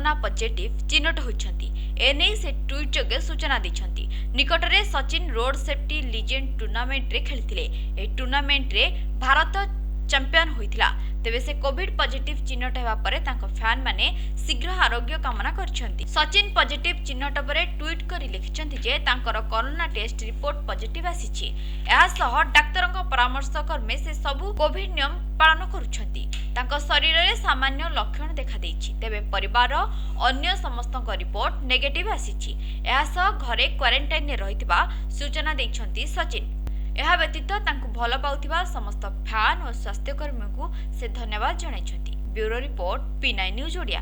Corona positive चिन्हट होइछंती। एने से tweet जोगे सूचना दैछंती। निकटरे Sachin road safety legend tournament रे खेलिथिले। ए टूर्नामेंट रे भारत चैंपियन होइथिला। तेबे से कोविड पॉजिटिव चिन्हट हेबा परे तांको फैन माने शीघ्र आरोग्य कामना करछंती। सचिन पॉजिटिव चिन्हट परे ट्वीट करी लिखिछंती जे तांकर कोरोना टेस्ट रिपोर्ट पॉजिटिव आसीछि। एहा सह डाक्तरक परामर्श क्रमे से सबु कोविड नियम पालन करुछंती। तांको शरीर रे सामान्य लक्षण देखा देछि। तेबे परिवार अन्य समस्तक रिपोर्ट नेगेटिव आसीछि। एहा सह घरे क्वारंटाइन ने रहितबा सूचना दैछंती सचिन। ଏହା ବ୍ୟତୀତ ତାଙ୍କୁ ଭଲ ପାଉଥିବା ସମସ୍ତ ଫ୍ୟାନ୍ ଓ ସ୍ୱାସ୍ଥ୍ୟକର୍ମୀଙ୍କୁ ସେ ଧନ୍ୟବାଦ ଜଣାଇଛନ୍ତି। Bureau report P9 news Odia.